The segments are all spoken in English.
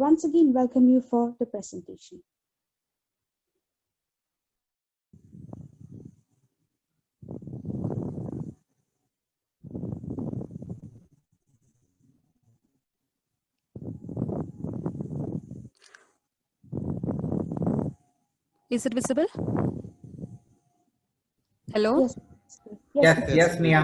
once again welcome you for the presentation. Is it visible? Hello? Yes. Yes, Mia.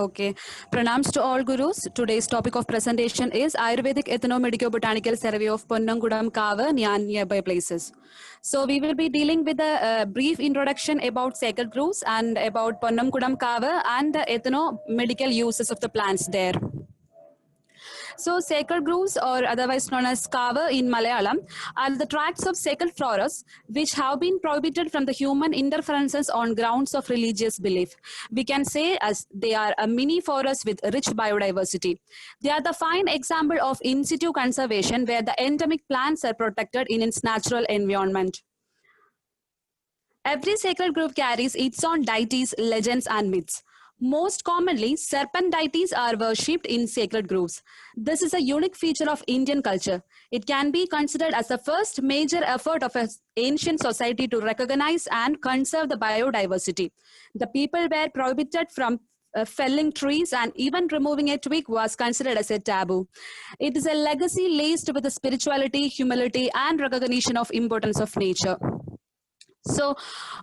Okay. Pranams to all gurus. Today's topic of presentation is Ayurvedic Ethno-Medico-Botanical Survey of Ponnangudam Kava and nearby places. So we will be dealing with a brief introduction about sacred groves and about Ponnangudam Kava and the ethno-medical uses of the plants there. So sacred groves, or otherwise known as kava in Malayalam, are the tracts of sacred forests which have been prohibited from the human interferences on grounds of religious belief. We can say as they are a mini forest with rich biodiversity. They are the fine example of in situ conservation where the endemic plants are protected in its natural environment. Every sacred grove carries its own deities, legends, and myths. Most commonly, serpent deities are worshipped in sacred groves. This is a unique feature of Indian culture. It can be considered as the first major effort of an ancient society to recognize and conserve the biodiversity. The people were prohibited from felling trees, and even removing a twig was considered as a taboo. It is a legacy laced with the spirituality, humility, and recognition of importance of nature. So,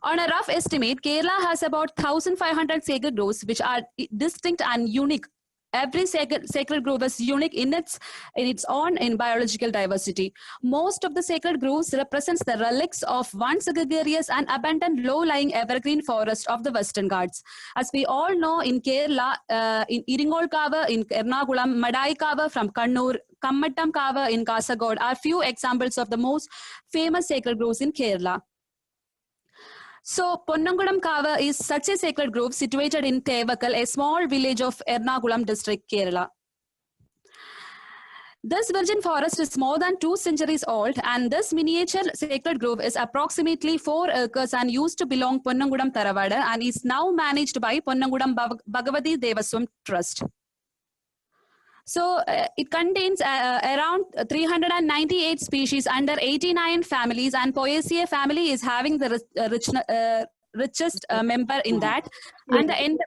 on a rough estimate, Kerala has about 1,500 sacred groves which are distinct and unique. Every sacred grove is unique in its own in biological diversity. Most of the sacred groves represents the relics of once gregarious and abundant low-lying evergreen forest of the Western Ghats. As we all know, in Kerala, in Iringol Kava in Ernakulam, Madai Kava from Kannur, Kammattam Kava in Kasaragod are few examples of the most famous sacred groves in Kerala. So, Ponnangudam Kava is such a sacred grove situated in Tevakal, a small village of Ernakulam district, Kerala. This virgin forest is more than 2 centuries old, and this miniature sacred grove is approximately 4 acres and used to belong Ponnangudam Tharavada and is now managed by Ponnangudam Bhagavati Devaswam Trust. So it contains around 398 species under 89 families, and Poaceae family is having the richest member in that. And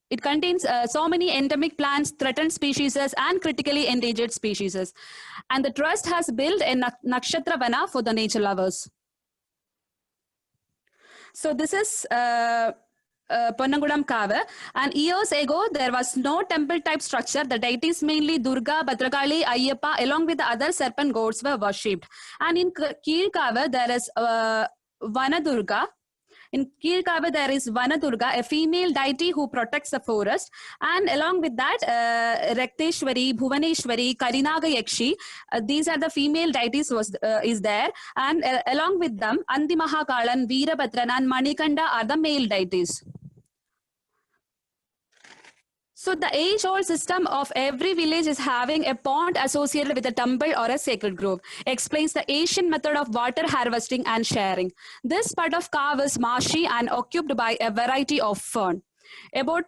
it contains so many endemic plants, threatened species, and critically endangered species. And the trust has built a Nakshatra Vana for the nature lovers. So this is Ponnangudam Kava, and years ago there was no temple type structure. The deities mainly Durga, Bhadrakali, Ayyappa along with the other serpent gods were worshipped. And in Keel Kava there is Vanadurga. In Keel Kava there is Vanadurga, a female deity who protects the forest, and along with that Rakteshwari, Bhuvaneshwari, Karinaga Yakshi, these are the female deities is there, and along with them Andi Mahakalan, Veerabhadran and Manikanda are the male deities. So the age-old system of every village is having a pond associated with a temple or a sacred grove. Explains the ancient method of water harvesting and sharing. This part of Kava is marshy and occupied by a variety of fern. About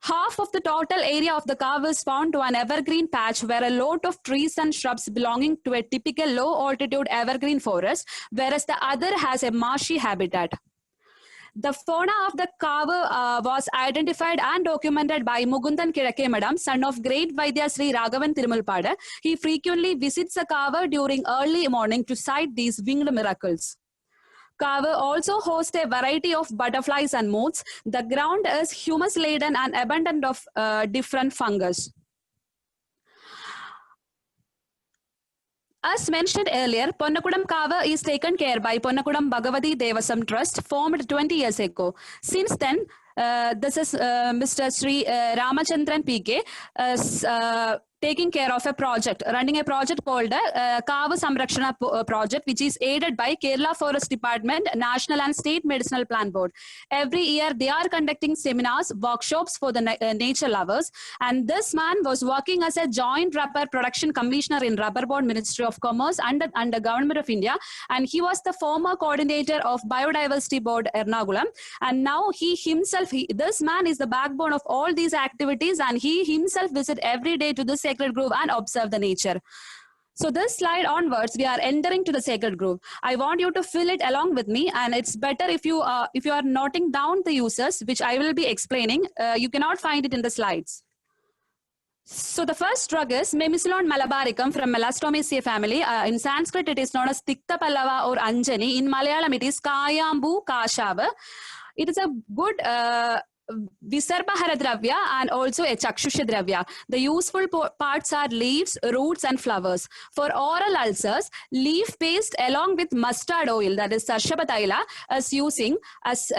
half of the total area of the Kava is found to an evergreen patch where a lot of trees and shrubs belonging to a typical low-altitude evergreen forest, whereas the other has a marshy habitat. The fauna of the Kava was identified and documented by Mugundan Kirakemadam, son of great Vaidya Sri Raghavan Tirumulpada. He frequently visits the Kava during early morning to sight these winged miracles. Kava also hosts a variety of butterflies and moths. The ground is humus-laden and abundant of different fungus. As mentioned earlier, Ponnangudam Kava is taken care by Ponnangudam Bhagavati Devasam Trust, formed 20 years ago. Since then, this is Mr. Sri Ramachandran PK taking care of a project, running a project called the Kava Samrakshana project, which is aided by Kerala Forest Department, National and State Medicinal Plant Board. Every year, they are conducting seminars, workshops for the nature lovers. And this man was working as a joint rubber production commissioner in Rubber Board Ministry of Commerce under Government of India. And he was the former coordinator of Biodiversity Board Ernakulam. And now he himself, this man is the backbone of all these activities, and he himself visits every day to this sacred grove and observe the nature. So this slide onwards, we are entering to the sacred grove. I want you to fill it along with me, and it's better if you are noting down the uses, which I will be explaining. You cannot find it in the slides. So the first drug is Memisulon malabaricum from Melastomaceae family. In Sanskrit, it is known as Tikta Pallava or Anjani. In Malayalam, it is Kayambu Kashava. It is a good Visarbhara Dravya and also a Chakshusha Dravya. The useful parts are leaves, roots and flowers. For oral ulcers, leaf paste along with mustard oil, that is Sarshaba Taila, is using as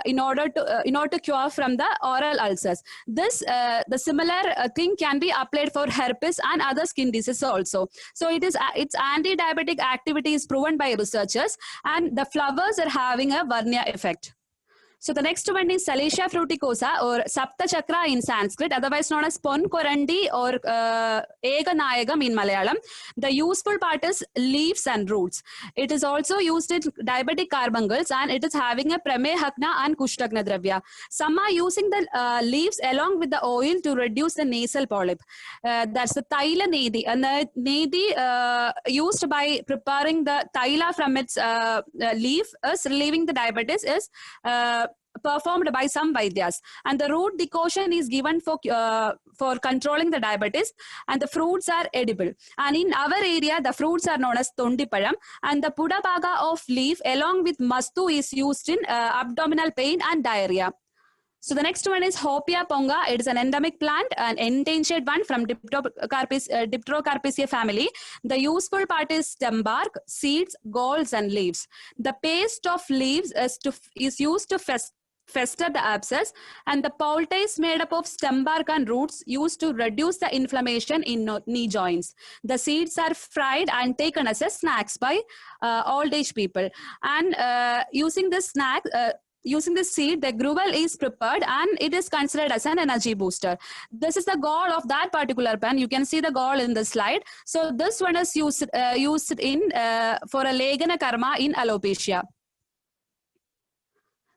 in order to cure from the oral ulcers. This the similar thing can be applied for herpes and other skin diseases also. So its anti-diabetic activity is proven by researchers, and the flowers are having a Varnya effect. So the next one is Salacia fruticosa or Sapta Chakra in Sanskrit, otherwise known as Pon Korandi or Ega Nayagam in Malayalam. The useful part is leaves and roots. It is also used in diabetic carbuncles, and it is having a Pramehakna and Kushtagna Dravya. Some are using the leaves along with the oil to reduce the nasal polyp. That's the Thaila Nedi. And the Nedi used by preparing the Thaila from its leaf is relieving the diabetes is performed by some Vaidyas, and the root decoction is given for controlling the diabetes, and the fruits are edible. And in our area, the fruits are known as Tondipalam, and the Pudabaga of leaf along with Mastu is used in abdominal pain and diarrhea. So the next one is Hopia ponga. It is an endemic plant, an endangered one from Dipterocarpaceae family. The useful part is stem bark, seeds, galls, and leaves. The paste of leaves is used to fester the abscess, and the poultice made up of stem bark and roots used to reduce the inflammation in knee joints. The seeds are fried and taken as a snacks by old age people. And using this seed, the gruel is prepared and it is considered as an energy booster. This is the gall of that particular pen. You can see the gall in the slide. So this one is used in for a Legana karma in alopecia.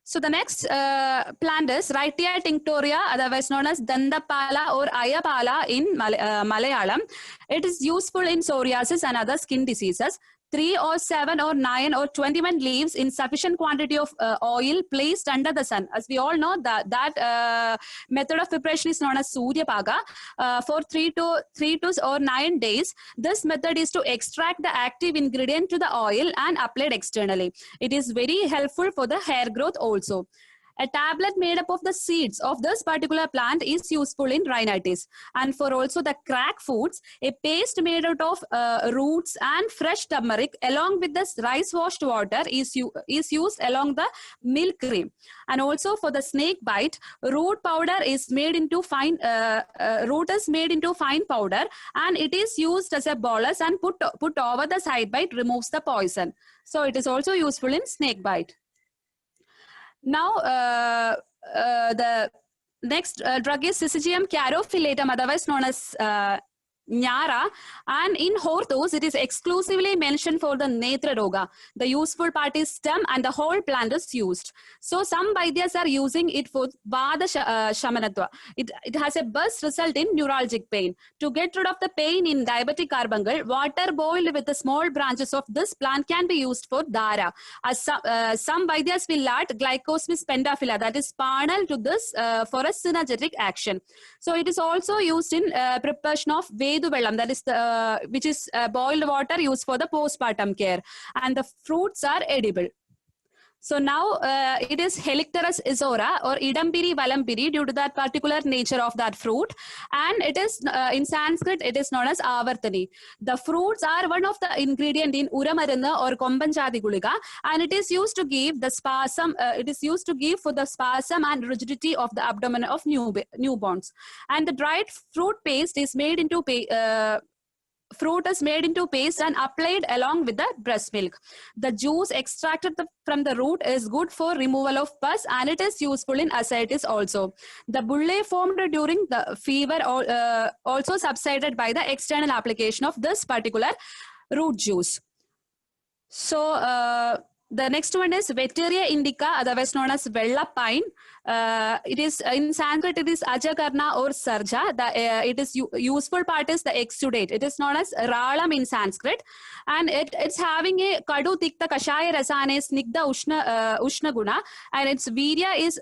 So the next plant is Rhytia tinctoria, otherwise known as Dandapala or Ayapala in Malayalam. It is useful in psoriasis and other skin diseases. 3 or 7 or 9 or 21 leaves in sufficient quantity of oil placed under the sun. As we all know, that method of preparation is known as Surya Paga. For 3 or 9 days, this method is to extract the active ingredient to the oil and applied externally. It is very helpful for the hair growth also. A tablet made up of the seeds of this particular plant is useful in rhinitis. And for also the crack foods, a paste made out of roots and fresh turmeric along with this rice washed water is used along the milk cream. And also for the snake bite, root powder is made into fine powder, and it is used as a bolus and put over the side bite, removes the poison. So it is also useful in snake bite. Now, the next drug is Syzygium carophyllatum, otherwise known as Nyara, and in Hortus, it is exclusively mentioned for the Netra Roga. The useful part is stem and the whole plant is used. So some Vaidyas are using it for Vada Shamanatva. It has a best result in neuralgic pain. To get rid of the pain in diabetic carbuncle, water boiled with the small branches of this plant can be used for Dara. As some Vaidyas will add Glycosmis pentaphylla, that is Spanal, to this for a synergetic action. So it is also used in preparation of that is which is boiled water used for the postpartum care, and the fruits are edible. So now it is Helicteris isora or Idampiri valampiri due to that particular nature of that fruit, and it is in Sanskrit it is known as Avartani. The fruits are one of the ingredient in Uramarana or Kombanchadi Gulika, and it is used to give the spasm. It is used to give for the spasm and rigidity of the abdomen of newborns. And the dried fruit paste is made into paste and applied along with the breast milk. The juice extracted from the root is good for removal of pus, and it is useful in ascites also. The bullae formed during the fever also subsided by the external application of this particular root juice. So The next one is Vetiria indica, otherwise known as Vella pine. It is in Sanskrit, it is Ajakarna or Sarja. It is useful part is the exudate. It is known as Ralam in Sanskrit, and it's having a Kadu Tikta Kashaya Rasane Snigda Ushna Guna, and its Virya is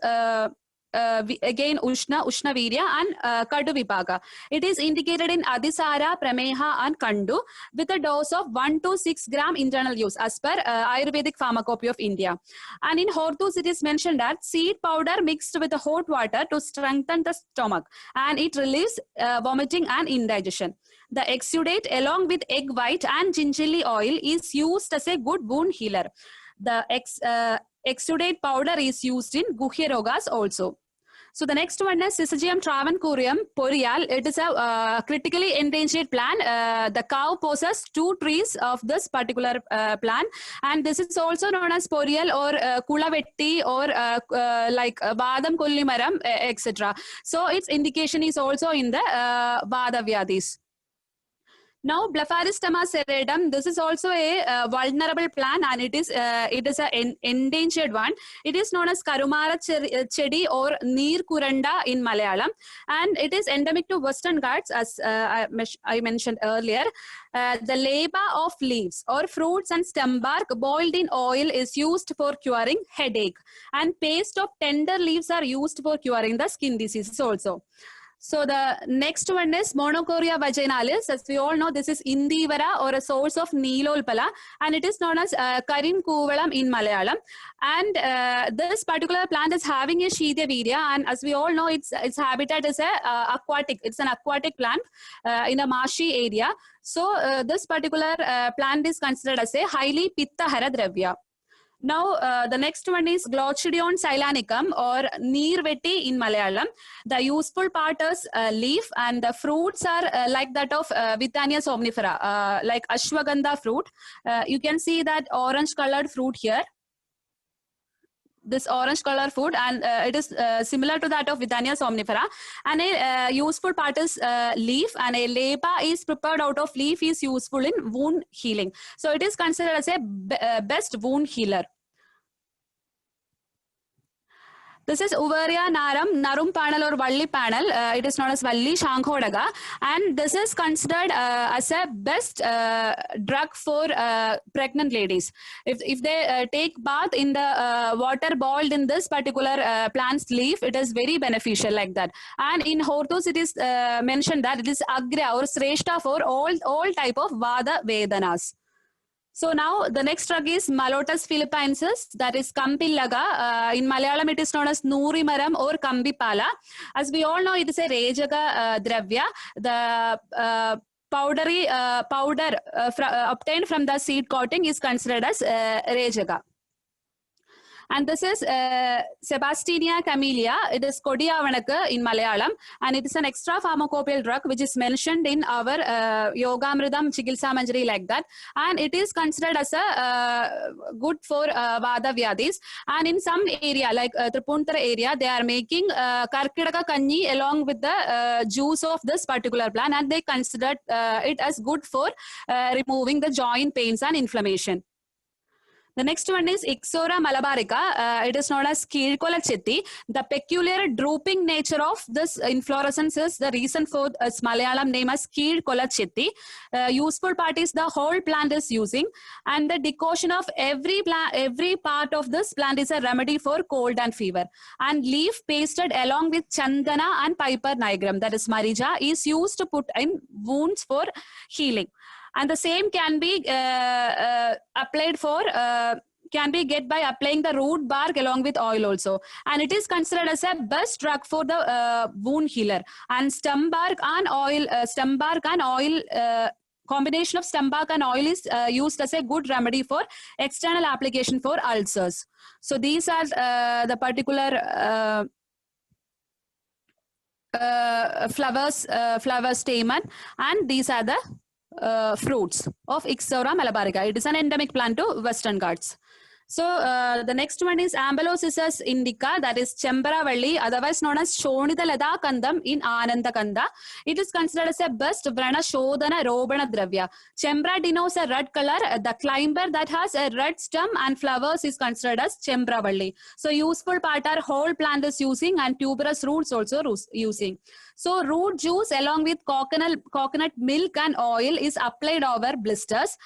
again Ushna Virya and Kadu Vipaga. It is indicated in Adisara, Prameha and Kandu with a dose of 1 to 6 gram internal use as per Ayurvedic Pharmacopoeia of India. And in Hortus, it is mentioned that seed powder mixed with the hot water to strengthen the stomach, and it relieves vomiting and indigestion. The exudate along with egg white and gingerly oil is used as a good wound healer. The exudate powder is used in Guhya Rogas also. So the next one is Syzygium travancorium porial. It is a critically endangered plant. The cow possesses 2 trees of this particular plant, and this is also known as porial or kulavetti or like badam kollimaram, etc. So its indication is also in the Vada Vyadis. Now, Blepharistemma serratum, this is also a vulnerable plant, and it is an endangered one. It is known as Karumara chedi or Neer Kuranda in Malayalam, and it is endemic to Western Ghats, as I mentioned earlier. The leba of leaves or fruits and stem bark boiled in oil is used for curing headache, and paste of tender leaves are used for curing the skin diseases also. So the next one is Monocoria vaginalis. As we all know, this is Indivara or a source of Neelolpala, and it is known as Karin Kuvalam in Malayalam. And this particular plant is having a Shidya Virya, and as we all know, its habitat is aquatic. It's an aquatic plant in a marshy area. So this particular plant is considered as a highly Pittahara Dravya. Now, the next one is Glochidion silanicum or Neervetti in Malayalam. The useful part is leaf, and the fruits are like that of Withania somnifera, like Ashwagandha fruit. You can see that orange colored fruit here. This orange color fruit, and it is similar to that of Withania somnifera. And a useful part is leaf, and a leba is prepared out of leaf is useful in wound healing. So it is considered as a best wound healer. This is Uvaria narum panel or valli panel. It is known as valli shankhodaga, and this is considered as a best drug for pregnant ladies. If they take bath in the water boiled in this particular plant's leaf, it is very beneficial like that. And in Hortus, it is mentioned that it is agra or sreshta for all type of vada vedanas. So now the next drug is Malotus philippiensis, that is Kampillaga. In Malayalam, it is known as Nurimaram or Kambipala. As we all know, it is a Rejaga Dravya. The powder obtained from the seed coating is considered as Rejaga. And this is Sebastiania camellia. It is Kodiyavanaka in Malayalam, and it is an extra pharmacopoeial drug which is mentioned in our Yogamridam Chikilsa Manjari like that. And it is considered as a good for Vada Vyadis. And in some area like Tripunthara area, they are making Karkidaka Kanji along with the juice of this particular plant, and they considered it as good for removing the joint pains and inflammation. The next one is Ixora malabarica. It is known as Kirkola chetti. The peculiar drooping nature of this inflorescence is the reason for its Malayalam name as Kirkola chetti. Useful part is the whole plant is using, and the decoction of every part of this plant is a remedy for cold and fever. And leaf pasted along with chandana and piper nigrum, that is marija, is used to put in wounds for healing. And the same can be applied for, can be get by applying the root bark along with oil also. And it is considered as a best drug for the wound healer. And stem bark and oil, combination of stem bark and oil is used as a good remedy for external application for ulcers. So these are the particular flower stamen, and these are the fruits of Ixora malabarica. It is an endemic plant to Western Ghats. So the next one is Ambelocissus indica, that is Chembravalli, otherwise known as Shonidalada Kandam in Anandakanda. It is considered as a best Vrana Shodhana Robana Dravya. Chembra denotes a red color. The climber that has a red stem and flowers is considered as Chembravalli. So useful part are whole plant is using and tuberous roots also using. So root juice along with coconut milk and oil is applied over blisters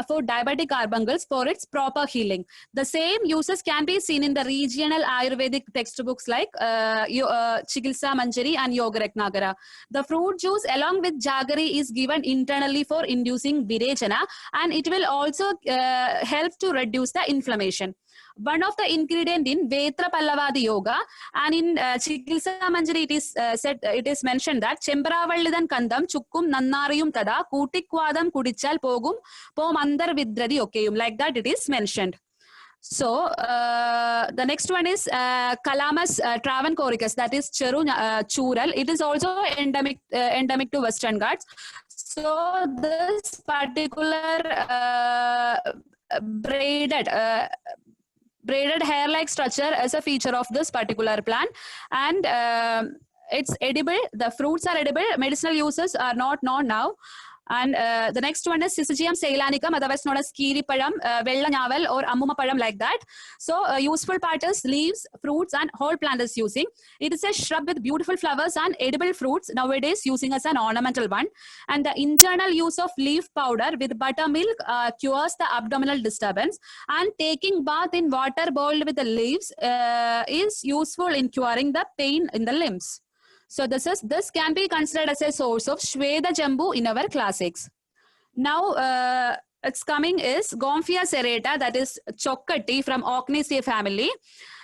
for diabetic carbuncles for its proper healing. The same uses can be seen in the regional Ayurvedic textbooks like Chikitsa Manjari and Yoga Ratnakara. The fruit juice along with jaggery is given internally for inducing virechana, and it will also help to reduce the inflammation. One of the ingredient in Vetra Pallavadi Yoga, and in Chikitsa Manjari it is mentioned that Chembravallidan Kandam Chukkum Nannariyum Tada Kutikwadam Kudichal Pogum Pom Andar Vidradi Okayum. Like that it is mentioned. So the next one is Calamus travancoricus, that is Cheru Chural. It is also endemic to Western Ghats. So this particular braided hair-like structure is a feature of this particular plant, and it's edible. The fruits are edible. Medicinal uses are not known now. And the next one is Syzygium ceylanicum, otherwise known as Kiri Padam, Vella Naval or Ammuma Padam, like that. So useful part is leaves, fruits and whole plant is using. It is a shrub with beautiful flowers and edible fruits, nowadays using as an ornamental one. And the internal use of leaf powder with buttermilk cures the abdominal disturbance, and taking bath in water boiled with the leaves is useful in curing the pain in the limbs. So this can be considered as a source of Shweda Jambu in our classics. Now it's coming is Gomphia serrata, that is Chokkati from Ocnaceae family.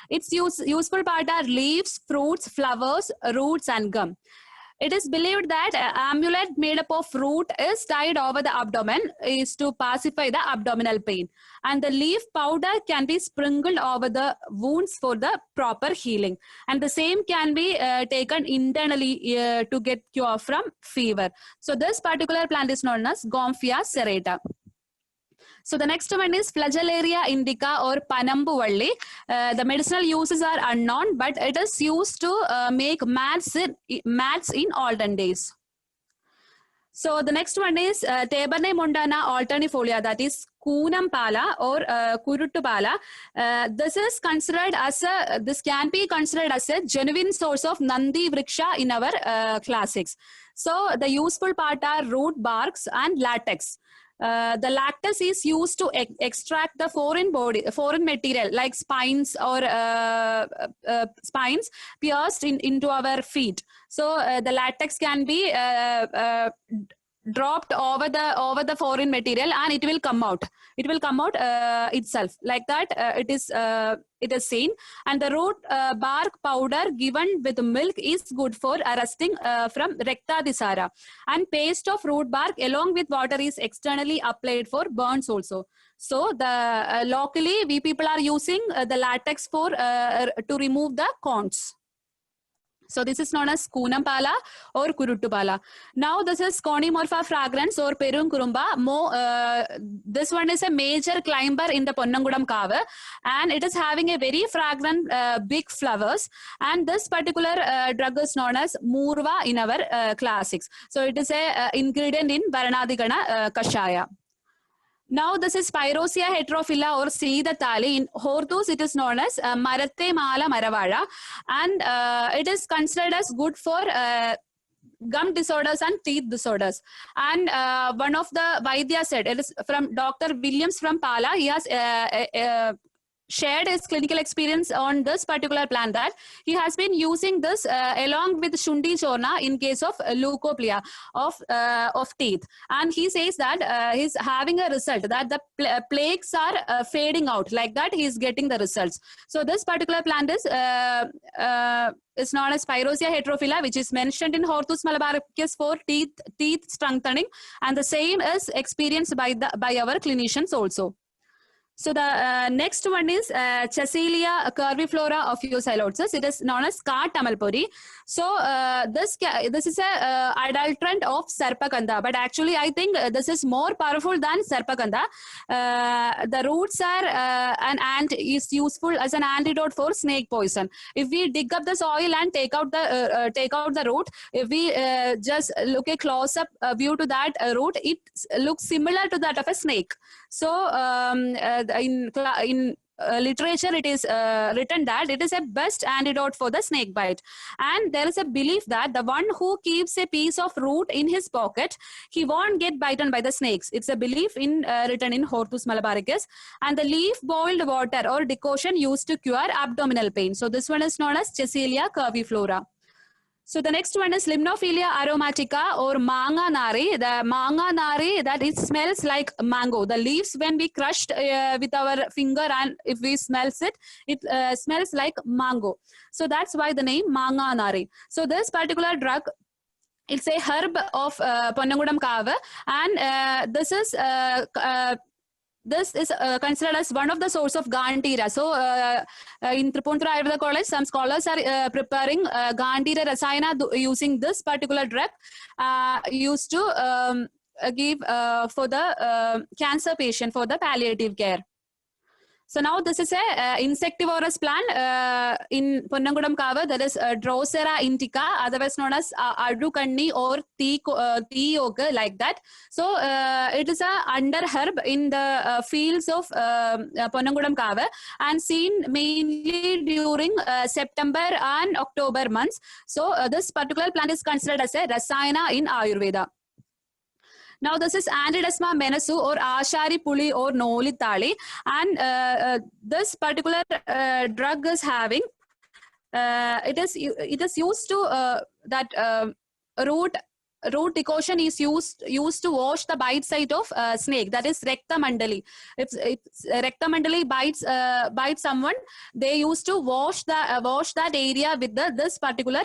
Its useful part are leaves, fruits, flowers, roots and gum. It is believed that amulet made up of root is tied over the abdomen is to pacify the abdominal pain. And the leaf powder can be sprinkled over the wounds for the proper healing. And the same can be taken internally to get cure from fever. So this particular plant is known as Gomphia serrata. So the next one is Flagellaria indica or Panambuvalli. The medicinal uses are unknown, but it is used to make mats in olden days. So the next one is Tabernae mondana alternifolia, that is Kunam Pala or Kuruttupala. This can be considered as a genuine source of Nandi Vriksha in our classics. So the useful part are root, barks and latex. The latex is used to extract the foreign material like spines or spines pierced into our feet. So the latex can be dropped over the foreign material, and it will come out. It will come out itself, like that. It is seen. And the root bark powder given with milk is good for arresting from rectadisara. And paste of root bark along with water is externally applied for burns also. So the locally we people are using the latex for to remove the corns. So this is known as Kunampala or Kuruttupala. Now this is Conimorpha fragrans or Perunkurumba. This one is a major climber in the Ponnangudam Kava, and it is having a very fragrant big flowers. And this particular drug is known as Murva in our classics. So it is a ingredient in Varanadigana Kashaya. Now this is Pyrosia heterophylla or Seedatali. In Hortus it is known as Maratte Mala Maravada, and it is considered as good for gum disorders and teeth disorders. And one of the Vaidya said, it is from Dr. Williams from Pala. He has shared his clinical experience on this particular plant, that he has been using this along with Shundi Chorna in case of leukoplia of teeth. And he says that he's having a result that the plaques are fading out, like that he's getting the results. So this particular plant is known as Pyrosia heterophylla, which is mentioned in Hortus malabaricus for teeth strengthening, and the same is experienced by our clinicians also. So the next one is Chesselia curviflora of Eucylotes. It is known as Scar tamalpuri. So this is a adulterant of Serpagandha, but actually I think this is more powerful than Serpagandha. The roots are is useful as an antidote for snake poison. If we dig up the soil and take out the root, if we just look a close up view to that root, it looks similar to that of a snake. So in literature, it is written that it is a best antidote for the snake bite. And there is a belief that the one who keeps a piece of root in his pocket, he won't get bitten by the snakes. It's a belief written in Hortus Malabaricus. And the leaf boiled water or decoction used to cure abdominal pain. So this one is known as Chesselia curviflora. So the next one is Limnophilia aromatica or manga nari. The manga nari, that it smells like mango. The leaves, when we crushed with our finger and if we smells it, it smells like mango. So that's why the name manga nari. So this particular drug, it's a herb of Ponnangudam Kava, and this is considered as one of the source of Gandhira. So in Tripunthura Ayurveda College, some scholars are preparing Gandhira Rasayana using this particular drug used to give for the cancer patient for the palliative care. So now this is a insectivorous plant in Ponnangudam Kava. There is Drosera indica, otherwise known as Adukanni or tea oak, like that. So it is a under herb in the fields of Ponnangudam Kava and seen mainly during September and October months. So this particular plant is considered as a Rasayana in Ayurveda. Now this is Antidesma menasu or Ashari Puli or Nolitali, and this particular drug is having it is used to that root decoction is used to wash the bite site of snake, that is Recta Mandali. If Recta Mandali bites someone, they used to wash that area with this particular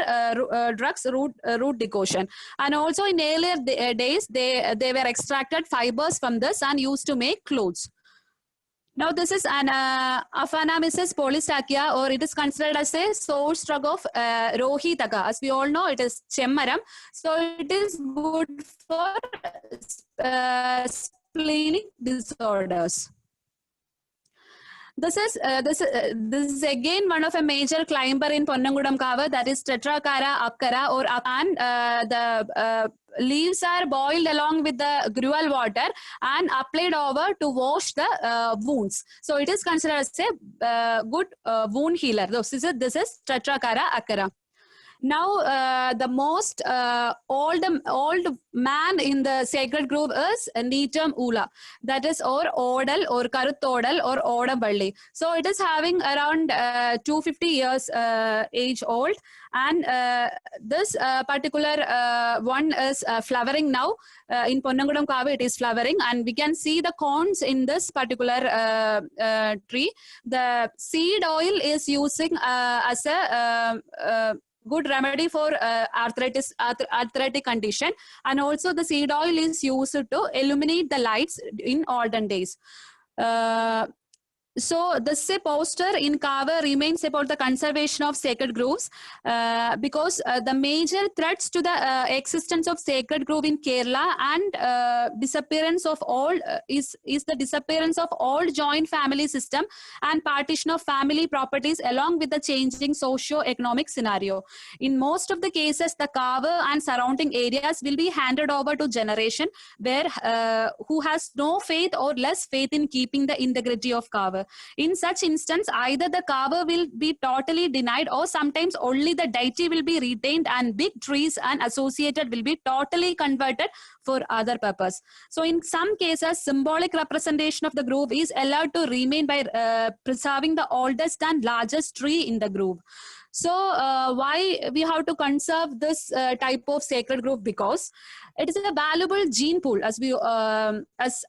drugs root decoction. And also in earlier days, they were extracted fibers from this and used to make clothes. Now this is an Aphanamyces polystachya, or it is considered as a source drug of Rohitaka. As we all know, it is Chemmaram. So it is good for splenic disorders. This is again one of a major climber in Ponnangudam Kava, that is Tetracara akara or akan. The leaves are boiled along with the gruel water and applied over to wash the wounds. So it is considered as a good wound healer. This is Tetracara akara. Now, the most old man in the sacred grove is Neetam Ula, that is or Odal or Karutodal or Odaballi. So it is having around 250 years age old, and this particular one is flowering now. In Ponnangudam Kava, it is flowering, and we can see the cones in this particular tree. The seed oil is using as a good remedy for arthritic condition, and also the seed oil is used to illuminate the lights in olden days. So this poster in Kava remains about the conservation of sacred groves because the major threats to the existence of sacred grove in Kerala and disappearance of all is the disappearance of all joint family system and partition of family properties along with the changing socio-economic scenario. In most of the cases, the Kava and surrounding areas will be handed over to generation where who has no faith or less faith in keeping the integrity of Kava. In such instance, either the Kava will be totally denied or sometimes only the deity will be retained and big trees and associated will be totally converted for other purpose. So in some cases, symbolic representation of the grove is allowed to remain by preserving the oldest and largest tree in the grove. So why we have to conserve this type of sacred grove? Because it is a valuable gene pool. As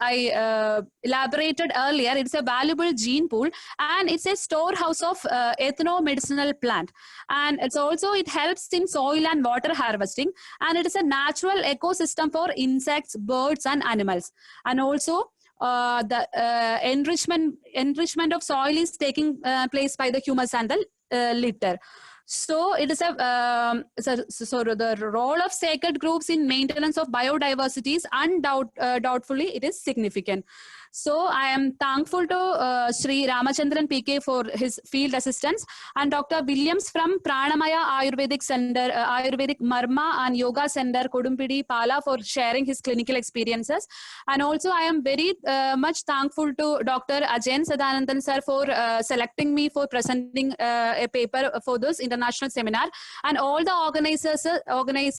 I elaborated earlier, it's a valuable gene pool, and it's a storehouse of ethno-medicinal plant. And it helps in soil and water harvesting, and it is a natural ecosystem for insects, birds, and animals. And also the enrichment of soil is taking place by the humus and the litter. So it is so the role of sacred groves in maintenance of biodiversity is doubtfully it is significant. So I am thankful to Sri Ramachandran PK for his field assistance, and Dr. Williams from Pranamaya Ayurvedic Center, Ayurvedic Marma and Yoga Center, Kodumpidi, Pala, for sharing his clinical experiences. And also I am very much thankful to Dr. Ajayan Sadanandan sir for selecting me for presenting a paper for this international seminar, and all the organizers